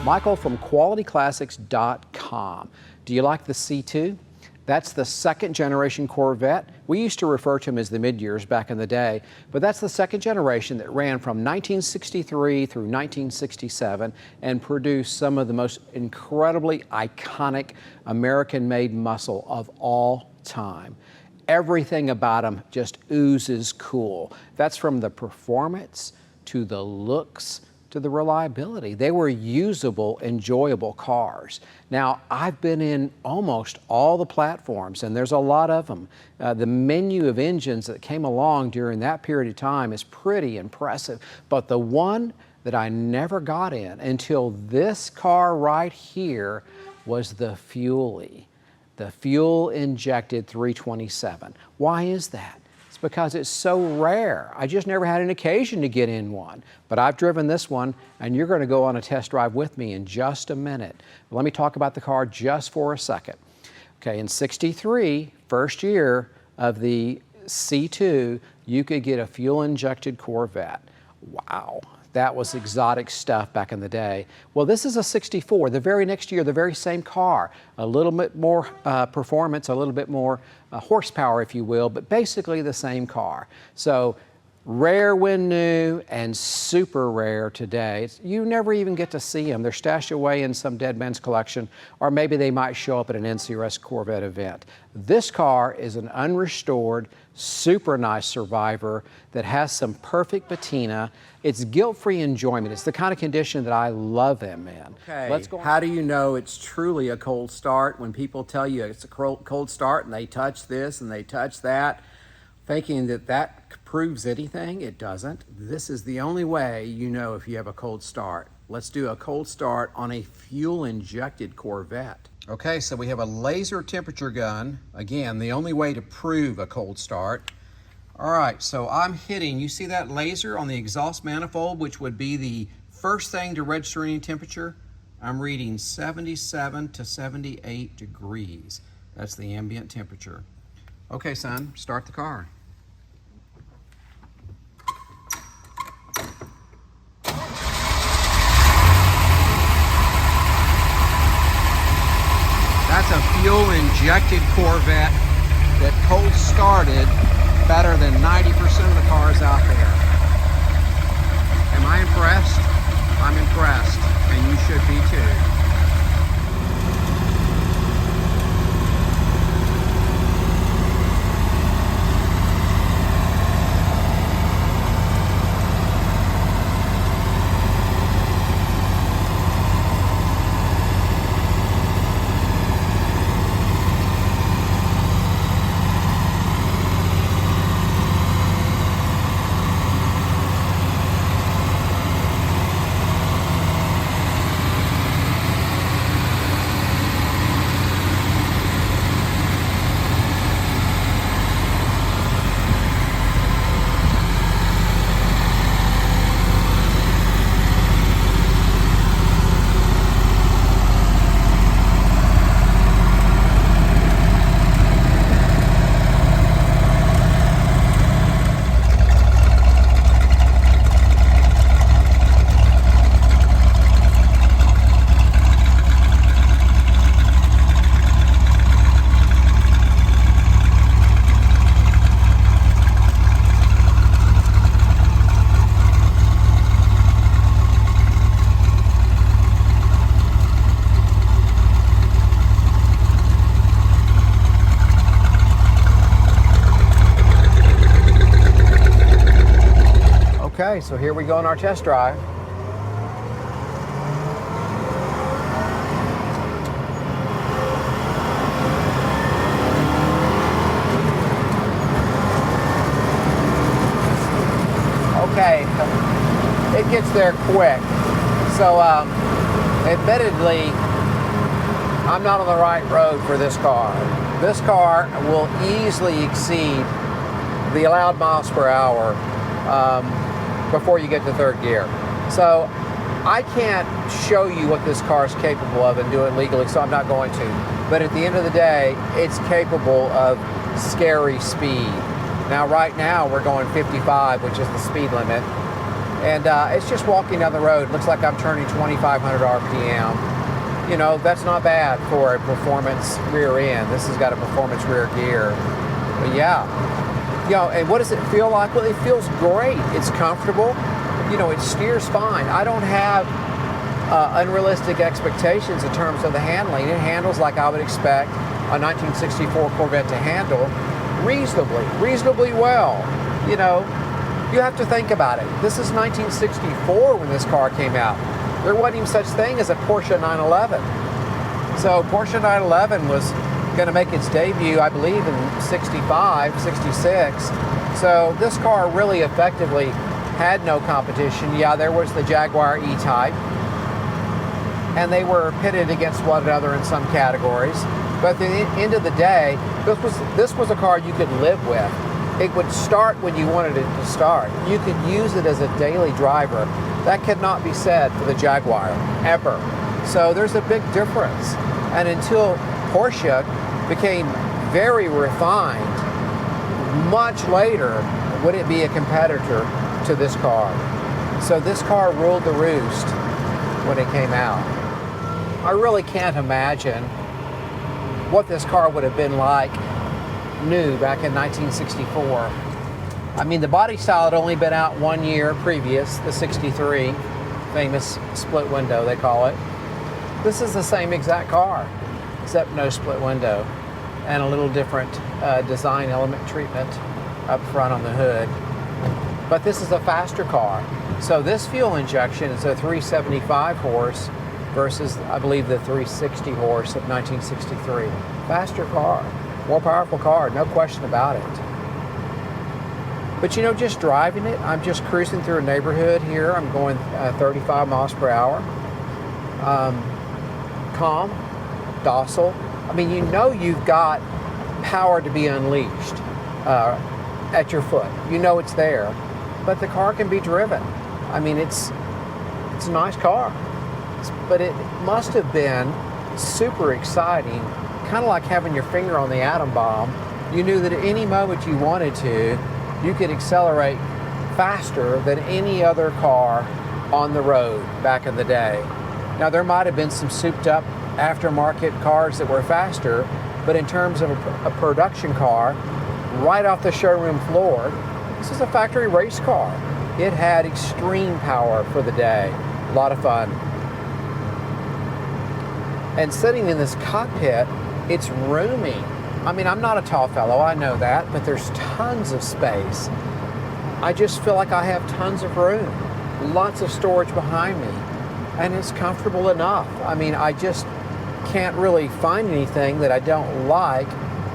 Michael from QualityClassics.com. Do you like the C2? That's the second generation Corvette. We used to refer to them as the mid-years back in the day, but that's the second generation that ran from 1963 through 1967 and produced some of the most incredibly iconic American-made muscle of all time. Everything about them just oozes cool. That's from the performance to the looks to the reliability. They were usable, enjoyable cars. Now, I've been in almost all the platforms, and there's a lot of them. The menu of engines that came along during that period of time is pretty impressive, but the one that I never got in until this car right here was the Fuelie, the fuel-injected 327. Why is that? It's because it's so rare. I just never had an occasion to get in one, but I've driven this one, and you're going to go on a test drive with me in just a minute. Let me talk about the car just for a second. Okay, in '63, first year of the C2, you could get a fuel-injected Corvette. Wow. That was exotic stuff back in the day. Well, this is a '64. The very next year, the very same car. A little bit more performance, a little bit more horsepower, if you will, but basically the same car. So rare when new and super rare today. You never even get to see them. They're stashed away in some dead man's collection, or maybe they might show up at an NCRS Corvette event. This car is an unrestored, super nice survivor that has some perfect patina. It's guilt-free enjoyment. It's the kind of condition that I love them in. Okay. Let's go on. How do you know it's truly a cold start when people tell you it's a cold start and they touch this and they touch that, thinking that that proves anything? It doesn't. This is the only way you know if you have a cold start. Let's do a cold start on a fuel-injected Corvette. Okay, so we have a laser temperature gun. Again, the only way to prove a cold start. All right, so I'm hitting, you see that laser on the exhaust manifold, which would be the first thing to register any temperature? I'm reading 77 to 78 degrees. That's the ambient temperature. Okay, son, start the car. That's a fuel-injected Corvette that cold started better than 90% of the cars out there. Am I impressed? I'm impressed, and you should be too. Okay, so here we go on our test drive. Okay, it gets there quick. So, admittedly, I'm not on the right road for this car. This car will easily exceed the allowed miles per hour before you get to third gear. So I can't show you what this car is capable of and do it legally, so I'm not going to. But at the end of the day, it's capable of scary speed. Now, right now, we're going 55, which is the speed limit. And it's just walking down the road. Looks like I'm turning 2,500 RPM. You know, that's not bad for a performance rear end. This has got a performance rear gear. But yeah, you know, and what does it feel like? Well, it feels great. It's comfortable. You know, it steers fine. I don't have unrealistic expectations in terms of the handling. It handles like I would expect a 1964 Corvette to handle, reasonably well. You know, you have to think about it. This is 1964 when this car came out. There wasn't even such thing as a Porsche 911. So Porsche 911 was going to make its debut, I believe, in 65, 66. So this car really effectively had no competition. Yeah, there was the Jaguar E-Type, and they were pitted against one another in some categories. But at the end of the day, this was a car you could live with. It would start when you wanted it to start. You could use it as a daily driver. That could not be said for the Jaguar, ever. So there's a big difference. And until Porsche became very refined, much later would it be a competitor to this car. So this car ruled the roost when it came out. I really can't imagine what this car would have been like new back in 1964. I mean, the body style had only been out 1 year previous, the 63, famous split window they call it. This is the same exact car, except no split window and a little different design element treatment up front on the hood. But this is a faster car. So this fuel injection is a 375 horse versus, I believe, the 360 horse of 1963. Faster car, more powerful car, no question about it. But you know, just driving it, I'm just cruising through a neighborhood here. I'm going 35 miles per hour. Calm, docile. I mean, you know you've got power to be unleashed at your foot. You know it's there, but the car can be driven. I mean, it's a nice car, but it must have been super exciting, kind of like having your finger on the atom bomb. You knew that at any moment you wanted to, you could accelerate faster than any other car on the road back in the day. Now, there might have been some souped up aftermarket cars that were faster, but in terms of a production car, right off the showroom floor, this is a factory race car. It had extreme power for the day. A lot of fun. And sitting in this cockpit, it's roomy. I mean, I'm not a tall fellow, I know that, but there's tons of space. I just feel like I have tons of room, lots of storage behind me, and it's comfortable enough. I mean, I just can't really find anything that I don't like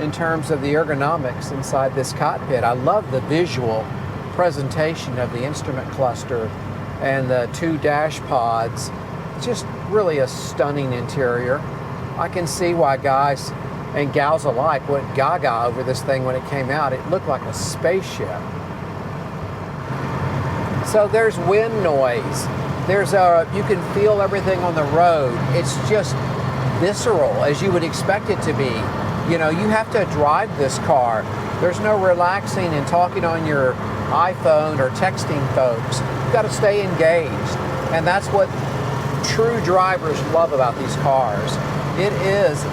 in terms of the ergonomics inside this cockpit. I love the visual presentation of the instrument cluster and the 2 dash pods. Just really a stunning interior. I can see why guys and gals alike went gaga over this thing when it came out. It looked like a spaceship. So there's wind noise. You can feel everything on the road. It's just visceral, as you would expect it to be. You know, you have to drive this car. There's no relaxing and talking on your iPhone or texting folks. You've got to stay engaged. And that's what true drivers love about these cars. It is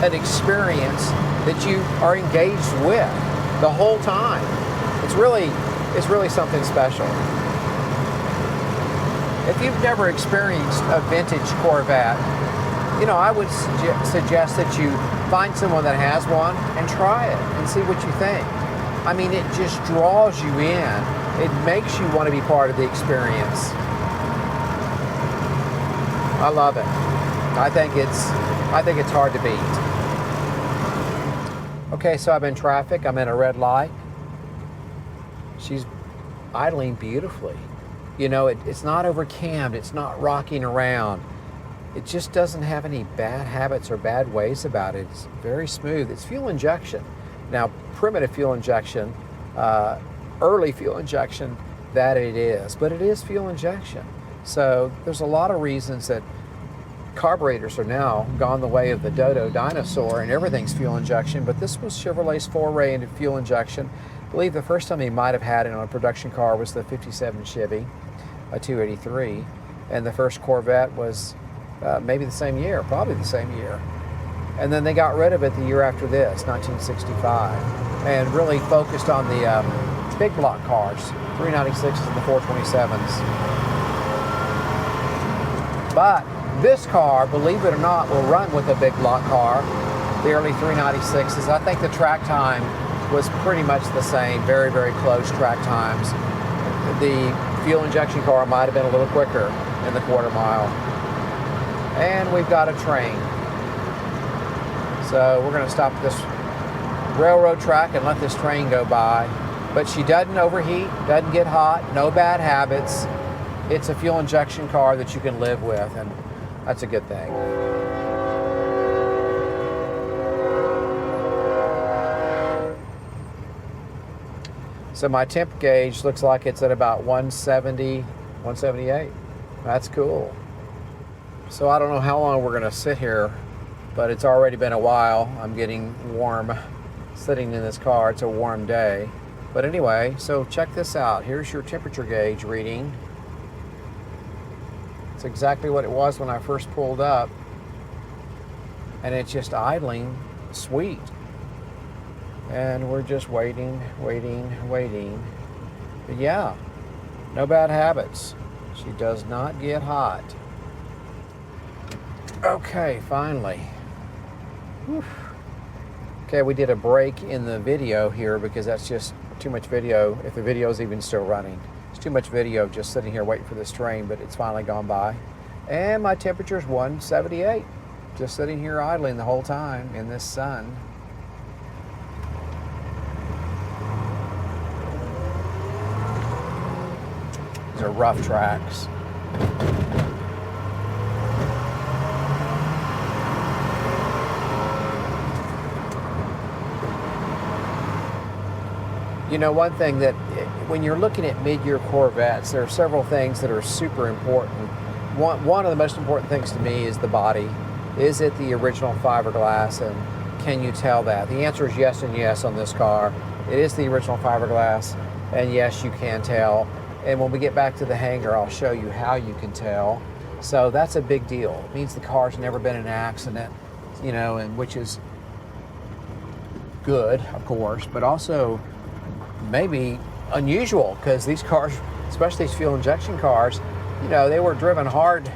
an experience that you are engaged with the whole time. It's really something special. If you've never experienced a vintage Corvette, you know, I would suggest that you find someone that has one and try it and see what you think. I mean, it just draws you in. It makes you want to be part of the experience. I love it. I think it's hard to beat. Okay, so I'm in traffic. I'm in a red light. She's idling beautifully. You know, it's not over-cammed. It's not rocking around. It just doesn't have any bad habits or bad ways about it. It's very smooth. It's fuel injection. Now, primitive fuel injection, early fuel injection, that it is. But it is fuel injection. So there's a lot of reasons that carburetors are now gone the way of the Dodo dinosaur and everything's fuel injection, but this was Chevrolet's foray into fuel injection. I believe the first time he might have had it on a production car was the 57 Chevy. a 283. And the first Corvette was maybe the same year, probably the same year. And then they got rid of it the year after this, 1965, and really focused on the big block cars, 396s and the 427s. But this car, believe it or not, will run with a big block car, the early 396s. I think the track time was pretty much the same, very, very close track times. The fuel injection car might have been a little quicker in the quarter mile. And we've got a train. So we're going to stop at this railroad track and let this train go by. But she doesn't overheat, doesn't get hot, no bad habits. It's a fuel injection car that you can live with, and that's a good thing. So my temp gauge looks like it's at about 170, 178. That's cool. So I don't know how long we're going to sit here, but it's already been a while. I'm getting warm sitting in this car. It's a warm day. But anyway, so check this out. Here's your temperature gauge reading. It's exactly what it was when I first pulled up. And it's just idling sweet. And we're just waiting. But yeah, no bad habits. She does not get hot. Okay, finally. Whew. Okay, we did a break in the video here because that's just too much video, if the video is even still running. It's too much video just sitting here waiting for this train, but it's finally gone by. And my temperature is 178. Just sitting here idling the whole time in this sun. These are rough tracks. You know, one thing that when you're looking at mid-year Corvettes, there are several things that are super important. One of the most important things to me is the body. Is it the original fiberglass, and can you tell that? The answer is yes and yes on this car. It is the original fiberglass, and yes, you can tell. And when we get back to the hangar, I'll show you how you can tell. So that's a big deal. It means the car's never been in an accident, you know, and which is good, of course, but also maybe unusual, because these cars, especially these fuel injection cars, you know, they were driven hard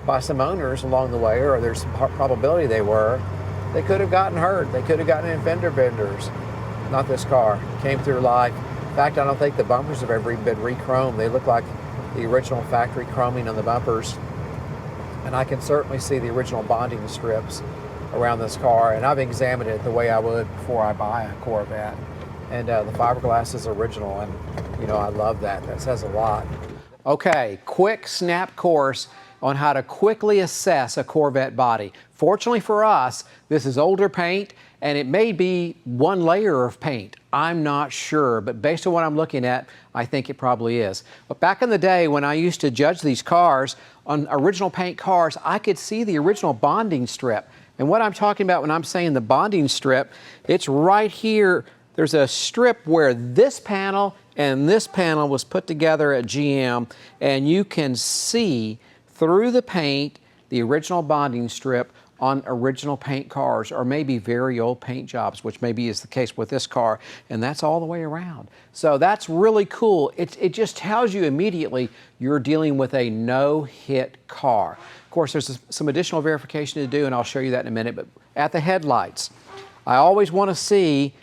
by some owners along the way, or there's some probability they were. They could have gotten hurt. They could have gotten in fender benders. Not this car. Came through life. In fact, I don't think the bumpers have ever even been re-chromed. They look like the original factory chroming on the bumpers. And I can certainly see the original bonding strips around this car, and I've examined it the way I would before I buy a Corvette. And the fiberglass is original, and you know, I love that. That says a lot. Okay, quick snap course on how to quickly assess a Corvette body. Fortunately for us, this is older paint, and it may be one layer of paint. I'm not sure, but based on what I'm looking at, I think it probably is. But back in the day when I used to judge these cars, on original paint cars, I could see the original bonding strip. And what I'm talking about when I'm saying the bonding strip, it's right here. There's a strip where this panel and this panel was put together at GM, and you can see through the paint the original bonding strip on original paint cars, or maybe very old paint jobs, which maybe is the case with this car, and that's all the way around. So that's really cool. It just tells you immediately you're dealing with a no-hit car. Of course, there's some additional verification to do, and I'll show you that in a minute, but at the headlights, I always want to see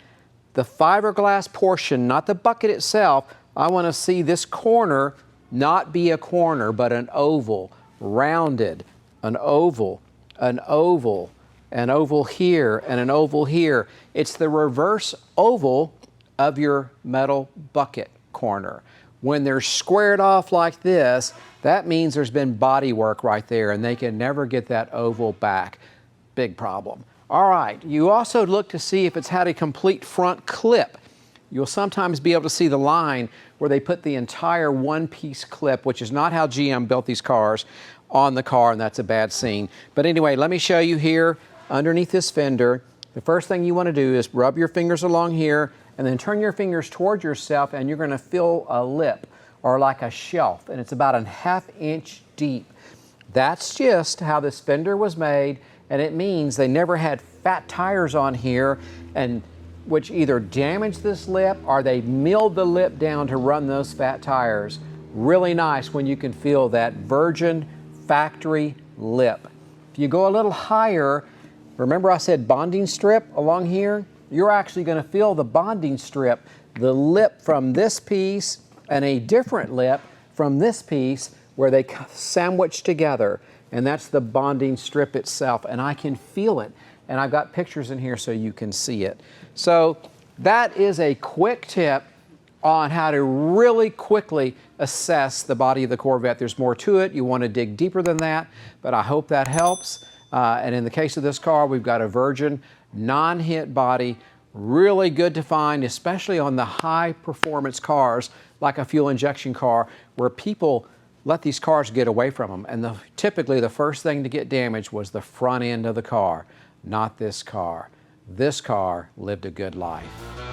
the fiberglass portion, not the bucket itself. I want to see this corner not be a corner, but an oval, rounded, an oval, an oval, an oval here, and an oval here. It's the reverse oval of your metal bucket corner. When they're squared off like this, that means there's been body work right there, and they can never get that oval back. Big problem. All right, you also look to see if it's had a complete front clip. You'll sometimes be able to see the line where they put the entire one-piece clip, which is not how GM built these cars, on the car, and that's a bad scene. But anyway, let me show you here underneath this fender. The first thing you want to do is rub your fingers along here and then turn your fingers towards yourself, and you're going to feel a lip are like a shelf, and it's about a ½ inch deep. That's just how this fender was made, and it means they never had fat tires on here, and which either damaged this lip or they milled the lip down to run those fat tires. Really nice when you can feel that virgin factory lip. If you go a little higher, remember I said bonding strip along here? You're actually going to feel the bonding strip, the lip from this piece and a different lip from this piece where they sandwich together. And that's the bonding strip itself, and I can feel it. And I've got pictures in here so you can see it. So that is a quick tip on how to really quickly assess the body of the Corvette. There's more to it. You want to dig deeper than that, but I hope that helps. And in the case of this car, we've got a virgin, non-hit body, really good to find, especially on the high performance cars like a fuel injection car, where people let these cars get away from them. And typically the first thing to get damaged was the front end of the car, not this car. This car lived a good life.